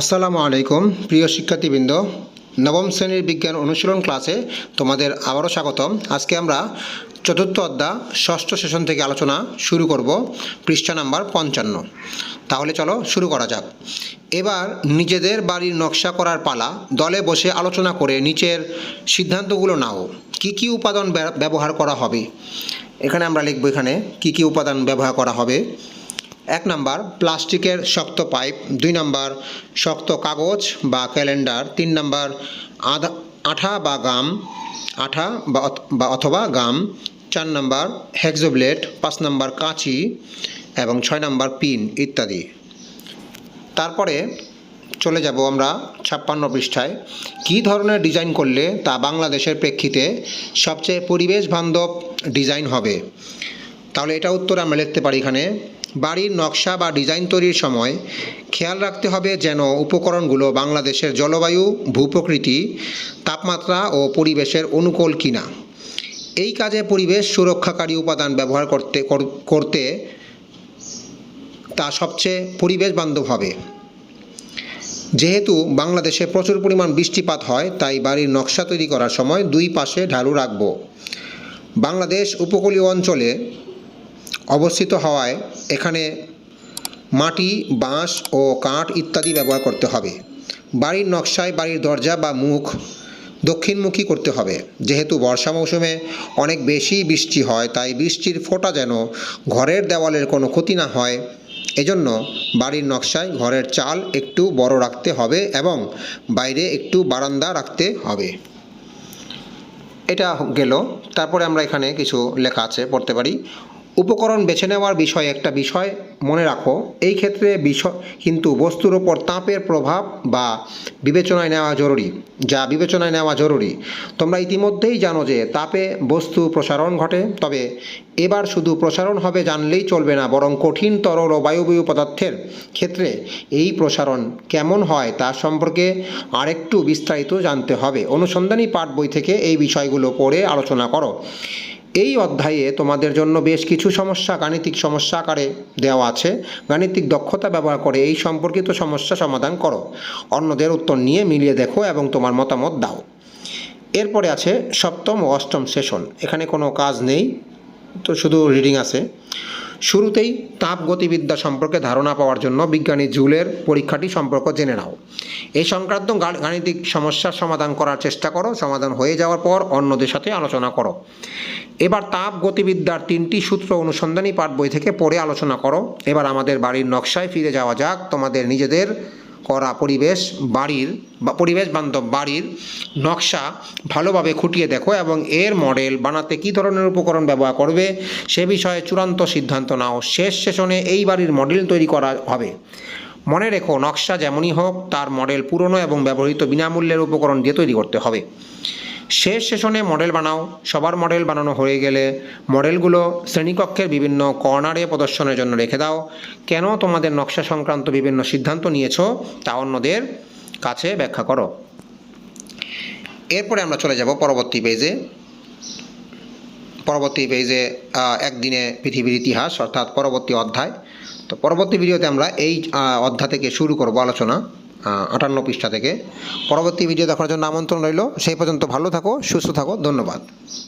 আসসালামু আলাইকুম প্রিয় শিক্ষার্থীবৃন্দ, নবম শ্রেণীর বিজ্ঞান অনুশীলন ক্লাসে তোমাদের আবারও স্বাগতম। আজকে আমরা চতুর্থ অধ্যায় ষষ্ঠ সেশন থেকে আলোচনা শুরু করব, পৃষ্ঠা নাম্বার 55। তাহলে চলো শুরু করা যাক। এবার নিজেদের বাড়ির নকশা করার পালা। দলে বসে আলোচনা করে নিচের সিদ্ধান্তগুলো নাও। কি কি উপাদান ব্যবহার করা হবে? এখানে আমরা লিখব এখানে কি কি উপাদান ব্যবহার করা হবে। 1 নাম্বার প্লাস্টিকের শক্ত পাইপ, 2 নাম্বার শক্ত কাগজ বা ক্যালেন্ডার, 3 নাম্বার আঠা বা অথবা গাম, 4 নাম্বার হেক্সো ব্লেড, 5 নাম্বার কাঁচি এবং 6 নাম্বার পিন ইত্যাদি। তারপরে চলে যাব আমরা 56 পৃষ্ঠায়। কী ধরনের ডিজাইন করলে তা বাংলাদেশের প্রেক্ষিতে সবচেয়ে পরিবেশ বান্ধব ডিজাইন হবে? তাহলে এটা উত্তর আমরা লিখতে পারি এখানে, বাড়ির নকশা বা ডিজাইন তৈরির সময় খেয়াল রাখতে হবে যেন উপকরণগুলো বাংলাদেশের জলবায়ু, ভূপ্রকৃতি, তাপমাত্রা ও পরিবেশের অনুকূল কিনা। এই কাজে পরিবেশ সুরক্ষাকারী উপাদান ব্যবহার করতে তা সবচেয়ে পরিবেশ বান্ধব হবে। যেহেতু বাংলাদেশে প্রচুর পরিমাণ বৃষ্টিপাত হয়, তাই বাড়ির নকশা তৈরি করার সময় 2 পাশে ঢালু রাখব। বাংলাদেশ উপকূলীয় অঞ্চলে অবস্থিত হওয়ায় এখানে মাটি, বাঁশ ও কাঠ ইত্যাদি ব্যবহার করতে হবে। বাড়ির নকশায় বাড়ির দরজা বা মুখ দক্ষিণমুখী করতে হবে। যেহেতু বর্ষা মৌসুমে অনেক বেশি বৃষ্টি হয়, তাই বৃষ্টির ফোঁটা যেন ঘরের দেওয়ালের কোনো ক্ষতি না হয়, এজন্য বাড়ির নকশায় ঘরের চাল একটু বড় রাখতে হবে এবং বাইরে একটু বারান্দা রাখতে হবে। এটা গেল। তারপরে আমরা এখানে কিছু লেখা আছে, পড়তে পারি। উপকরণ বেছে নেওয়ার বিষয়ে একটা বিষয় মনে রাখো, এই ক্ষেত্রে কিন্তু বস্তুর ওপর তাপের প্রভাব বিবেচনায় নেওয়া জরুরি। তোমরা ইতিমধ্যেই জানো যে তাপে বস্তু প্রসারণ ঘটে, তবে এবার শুধু প্রসারণ হবে জানলেই চলবে না, বরং কঠিন, তরল ও বায়বীয় পদার্থের ক্ষেত্রে এই প্রসারণ কেমন হয় তা সম্পর্কে আরেকটু বিস্তারিত জানতে হবে। অনুসন্ধানী পাঠ বই থেকে এই বিষয়গুলো পড়ে আলোচনা করো। এই অধ্যায়ে তোমাদের জন্য বেশ কিছু গাণিতিক সমস্যা আকারে দেওয়া আছে। গাণিতিক দক্ষতা ব্যবহার করে এই সম্পর্কিত সমস্যা সমাধান করো। অন্যদের উত্তর নিয়ে মিলিয়ে দেখো এবং তোমার মতামত দাও। এরপরে আছে সপ্তম ও অষ্টম সেশন। এখানে কোনো কাজ নেই, তো শুধু রিডিং আছে। শুরুতেই তাপগতিবিদ্যা সম্পর্কে ধারণা পাওয়ার জন্য বিজ্ঞানী জুলের পরীক্ষাটি সম্পর্কে জেনে নাও। এই সংক্রান্ত গাণিতিক সমস্যার সমাধান করার চেষ্টা করো। সমাধান হয়ে যাওয়ার পর অন্যদের সাথে আলোচনা করো। এবার তাপগতিবিদ্যার 3টি সূত্র অনুসন্ধানী পাঠ বই থেকে পড়ে আলোচনা করো। এবার আমাদের বাড়ির নকশায় ফিরে যাওয়া যাক। তোমাদের নিজেদের করা পরিবেশ বান্ধব বাড়ির নকশা ভালোভাবে খুঁটিয়ে দেখো এবং এর মডেল বানাতে কী ধরনের উপকরণ ব্যবহার করবে সে বিষয়ে চূড়ান্ত সিদ্ধান্ত নাও। শেষ সেশনে এই বাড়ির মডেল তৈরি করা হবে। মনে রেখো, নকশা যেমনই হোক তার মডেল পুরনো এবং ব্যবহৃত বিনামূল্যের উপকরণ দিয়ে তৈরি করতে হবে। শেষ সেশনে মডেল বানাও। সবার মডেল বানানো হয়ে গেলে মডেলগুলো শ্রেণীকক্ষের বিভিন্ন কর্নারে প্রদর্শনের জন্য রেখে দাও। কেন তোমাদের নকশা সংক্রান্ত বিভিন্ন সিদ্ধান্ত নিয়েছো তা অন্যদের কাছে ব্যাখ্যা করো। এরপরে আমরা চলে যাব পরবর্তী পেজে একদিনে পৃথিবীর ইতিহাস, অর্থাৎ পরবর্তী অধ্যায়। তো পরবর্তী ভিডিওতে আমরা এই অধ্যায় থেকে শুরু করব আলোচনা, 58 পৃষ্ঠা থেকে। পরবর্তী ভিডিও দেখার জন্য আমন্ত্রণ রইল। সেই পর্যন্ত ভালো থাকো, সুস্থ থাকো। ধন্যবাদ।